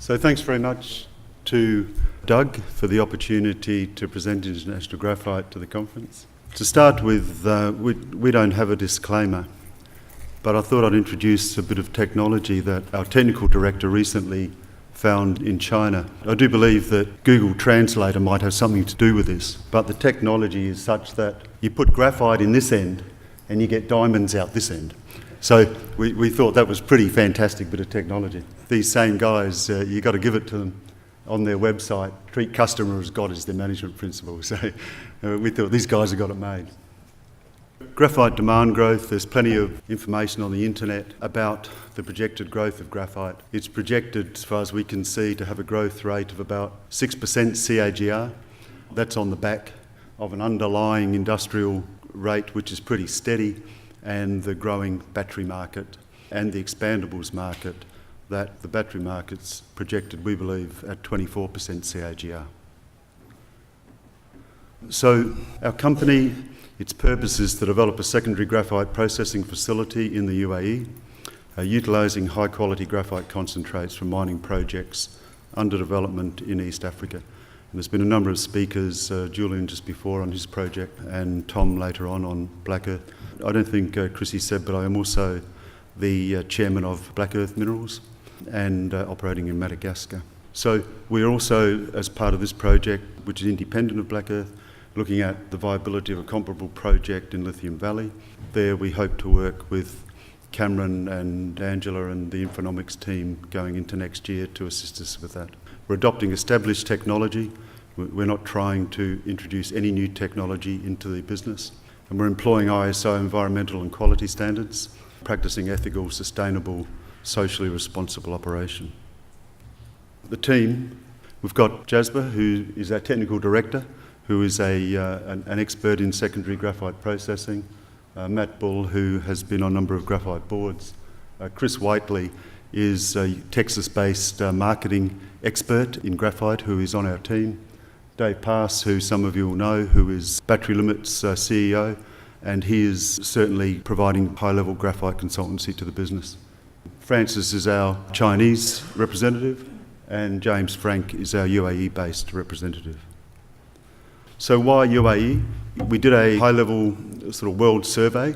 So thanks very much to Doug for the opportunity to present International Graphite to the conference. To start with, we don't have a disclaimer, but I thought I'd introduce a bit of technology that our technical director recently found in China. I do believe that Google Translator might have something to do with this, but the technology is such that you put graphite in this end and you get diamonds out this end. So we thought that was pretty fantastic bit of technology. These same guys, you got to give it to them on their website. Treat customer as God is their management principle. So we thought these guys have got it made. Graphite demand growth, there's plenty of information on the internet about the projected growth of graphite. It's projected, as far as we can see, to have a growth rate of about 6% CAGR. That's on the back of an underlying industrial rate which is pretty steady, and the growing battery market and the expandables market, that the battery market's projected, we believe, at 24% CAGR. So our company, its purpose is to develop a secondary graphite processing facility in the UAE, utilising high quality graphite concentrates from mining projects under development in East Africa. And there's been a number of speakers, Julian just before on his project and Tom later on Black Earth. I don't think Chrissy said, but I am also the chairman of Black Earth Minerals and operating in Madagascar. So we're also, as part of this project, which is independent of Black Earth, looking at the viability of a comparable project in Lithium Valley. There we hope to work with Cameron and Angela and the Infonomics team going into next year to assist us with that. We're adopting established technology. We're not trying to introduce any new technology into the business. And we're employing ISO environmental and quality standards, practicing ethical, sustainable, socially responsible operation. The team, we've got Jasper, who is our technical director, who is an expert in secondary graphite processing, Matt Bull, who has been on a number of graphite boards. Chris Whiteley is a Texas-based marketing expert in graphite who is on our team. Dave Pass, who some of you will know, who is Battery Limit's CEO, and he is certainly providing high-level graphite consultancy to the business. Francis is our Chinese representative, and James Frank is our UAE-based representative. So why UAE? We did a high-level sort of world survey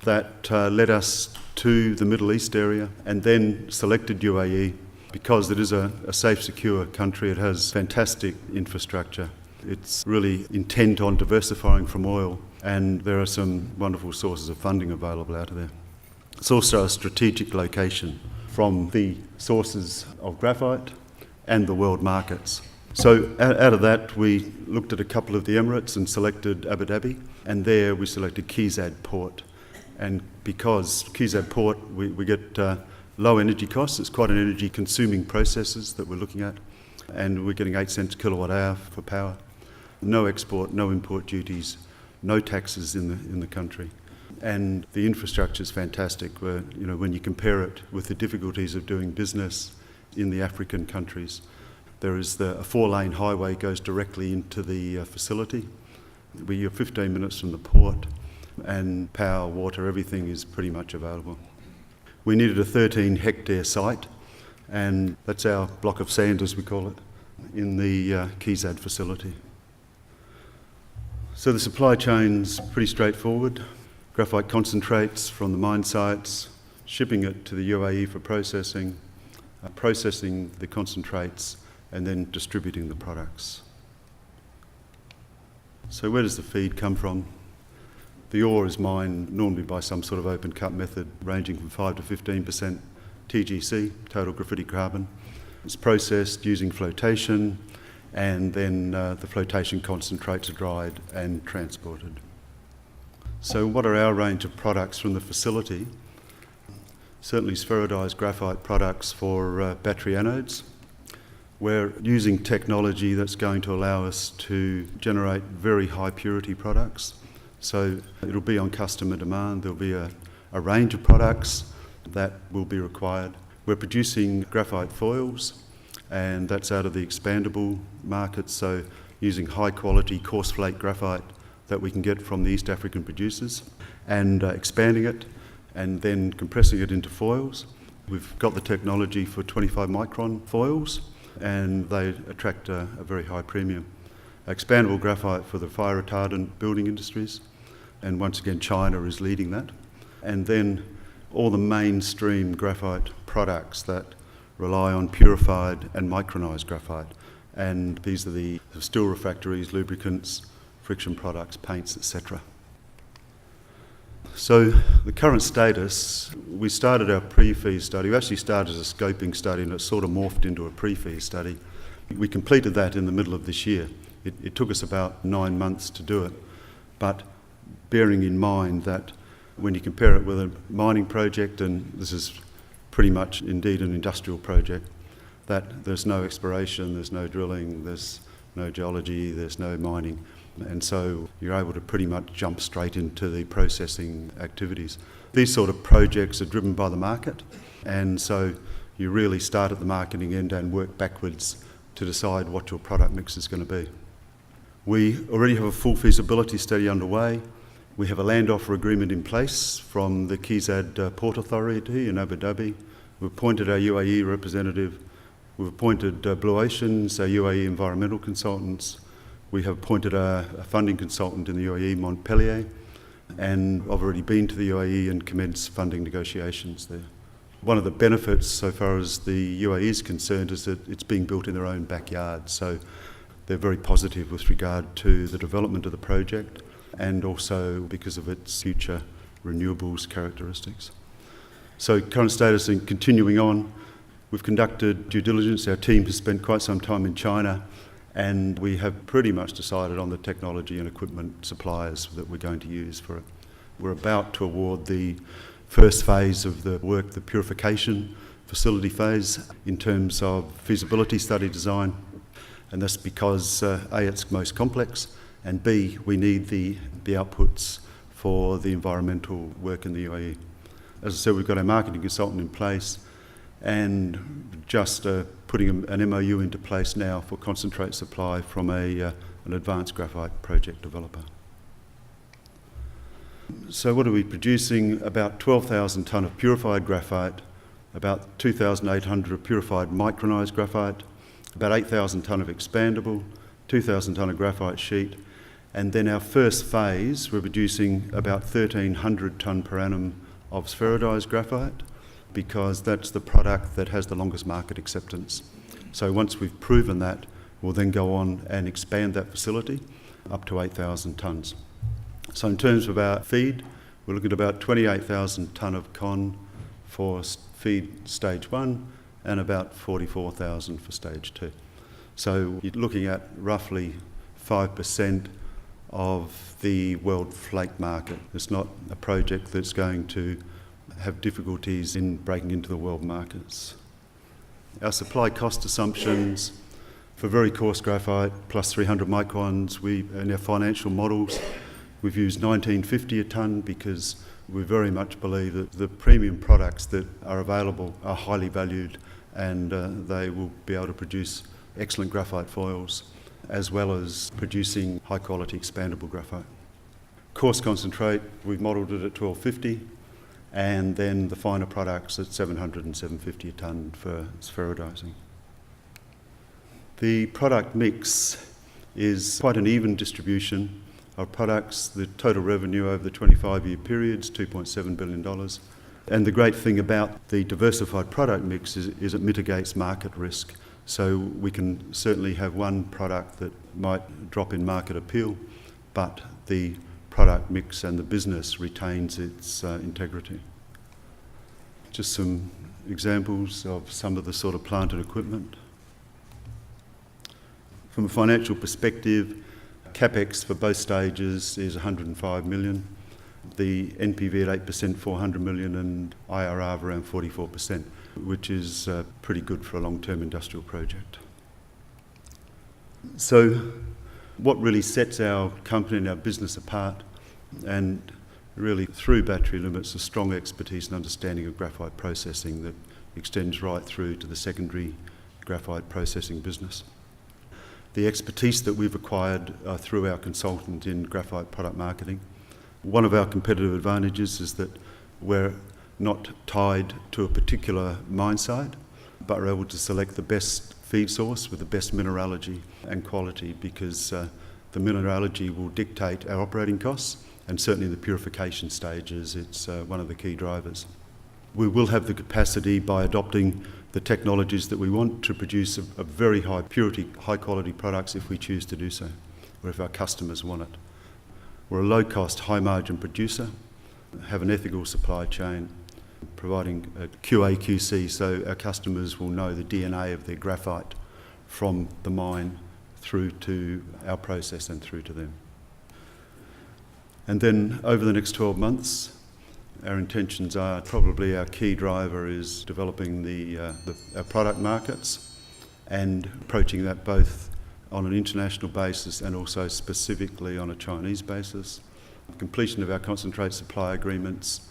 that led us to the Middle East area and then selected UAE because it is a safe, secure country. It has fantastic infrastructure. It's really intent on diversifying from oil, and there are some wonderful sources of funding available out of there. It's also a strategic location from the sources of graphite and the world markets. So out of that, we looked at a couple of the Emirates and selected Abu Dhabi, and there we selected Kizad Port. And because Kizad Port, we get low energy costs. It's quite an energy consuming processes that we're looking at, and we're getting 8 cents kilowatt hour for power. No export, no import duties, no taxes in the country. And the infrastructure is fantastic. When you compare it with the difficulties of doing business in the African countries, there is a 4-lane highway goes directly into the facility. We're 15 minutes from the port, and power, water, everything is pretty much available. We needed a 13-hectare site, and that's our block of sand, as we call it, in the Kizad facility. So the supply chain's pretty straightforward. Graphite concentrates from the mine sites, shipping it to the UAE for processing, processing the concentrates, and then distributing the products. So where does the feed come from? The ore is mined normally by some sort of open cut method ranging from 5 to 15% TGC, total graphite carbon. It's processed using flotation, and then the flotation concentrates are dried and transported. So what are our range of products from the facility? Certainly spheroidized graphite products for battery anodes. We're using technology that's going to allow us to generate very high purity products. So it'll be on customer demand. There'll be a range of products that will be required. We're producing graphite foils, and that's out of the expandable market, so using high quality coarse flake graphite that we can get from the East African producers, and expanding it and then compressing it into foils. We've got the technology for 25 micron foils, and they attract a very high premium. Expandable graphite for the fire retardant building industries, and once again China is leading that. And then all the mainstream graphite products that rely on purified and micronized graphite, and these are the steel refractories, lubricants, friction products, paints, etc. So the current status, we started our pre-feas study. We actually started as a scoping study and it sort of morphed into a pre-feas study. We completed that in the middle of this year. It took us about 9 months to do it, but bearing in mind that when you compare it with a mining project, and this is pretty much indeed an industrial project, that there's no exploration, there's no drilling, there's no geology, there's no mining, and so you're able to pretty much jump straight into the processing activities. These sort of projects are driven by the market, and so you really start at the marketing end and work backwards to decide what your product mix is going to be. We already have a full feasibility study underway. We have a land offer agreement in place from the KEZAD Port Authority in Abu Dhabi. We've appointed our UAE representative. We've appointed Blue Oceans, our UAE environmental consultants. We have appointed a funding consultant in the UAE, Montpellier, and I've already been to the UAE and commenced funding negotiations there. One of the benefits so far as the UAE is concerned is that it's being built in their own backyard, so they're very positive with regard to the development of the project and also because of its future renewables characteristics. So current status and continuing on, we've conducted due diligence. Our team has spent quite some time in China, and we have pretty much decided on the technology and equipment suppliers that we're going to use for it. We're about to award the first phase of the work, the purification facility phase, in terms of feasibility study design, and that's because A, it's most complex, and B, we need the outputs for the environmental work in the UAE. As I said, we've got our marketing consultant in place and just putting an MOU into place now for concentrate supply from an advanced graphite project developer. So what are we producing? About 12,000 tonne of purified graphite, about 2,800 of purified micronized graphite, about 8,000 tonne of expandable, 2,000 tonne of graphite sheet, and then our first phase, we're producing about 1,300 tonne per annum of spheroidized graphite, because that's the product that has the longest market acceptance. So once we've proven that, we'll then go on and expand that facility up to 8,000 tonnes. So in terms of our feed, we're looking at about 28,000 tonne of con for feed stage 1 and about 44,000 for stage 2. So you're looking at roughly 5% of the world flake market. It's not a project that's going to have difficulties in breaking into the world markets. Our supply cost assumptions for very coarse graphite plus 300 microns, in our financial models, we've used $19.50 a tonne because we very much believe that the premium products that are available are highly valued, and they will be able to produce excellent graphite foils as well as producing high quality expandable graphite. Coarse concentrate, we've modelled it at $12.50, and then the finer products at $700 and $750 a tonne for spheroidizing. The product mix is quite an even distribution of products. The total revenue over the 25-year period is $2.7 billion. And the great thing about the diversified product mix is it mitigates market risk. So we can certainly have one product that might drop in market appeal, but the product mix and the business retains its integrity. Just some examples of some of the sort of plant and equipment. From a financial perspective, CapEx for both stages is $105 million. The NPV at 8%, $400 million, and IRR of around 44%, which is pretty good for a long-term industrial project. So what really sets our company and our business apart, and really through Battery Limits, a strong expertise and understanding of graphite processing that extends right through to the secondary graphite processing business. The expertise that we've acquired through our consultant in graphite product marketing. One of our competitive advantages is that we're not tied to a particular mine site, but are able to select the best feed source with the best mineralogy and quality, because the mineralogy will dictate our operating costs, and certainly in the purification stages it's one of the key drivers. We will have the capacity, by adopting the technologies that we want, to produce a very high purity, high quality products if we choose to do so, or if our customers want it. We're a low cost, high margin producer, have an ethical supply chain, providing a QA/QC, so our customers will know the DNA of their graphite from the mine through to our process and through to them. And then over the next 12 months, our intentions are, probably our key driver is developing our product markets and approaching that both on an international basis and also specifically on a Chinese basis. Completion of our concentrate supply agreements,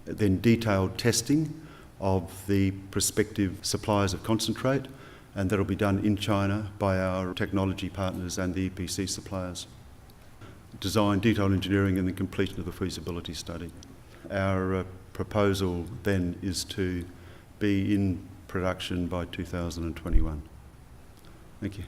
then detailed testing of the prospective suppliers of concentrate, and that'll be done in China by our technology partners and the EPC suppliers. Design, detailed engineering, and the completion of the feasibility study. Our proposal then is to be in production by 2021. Thank you.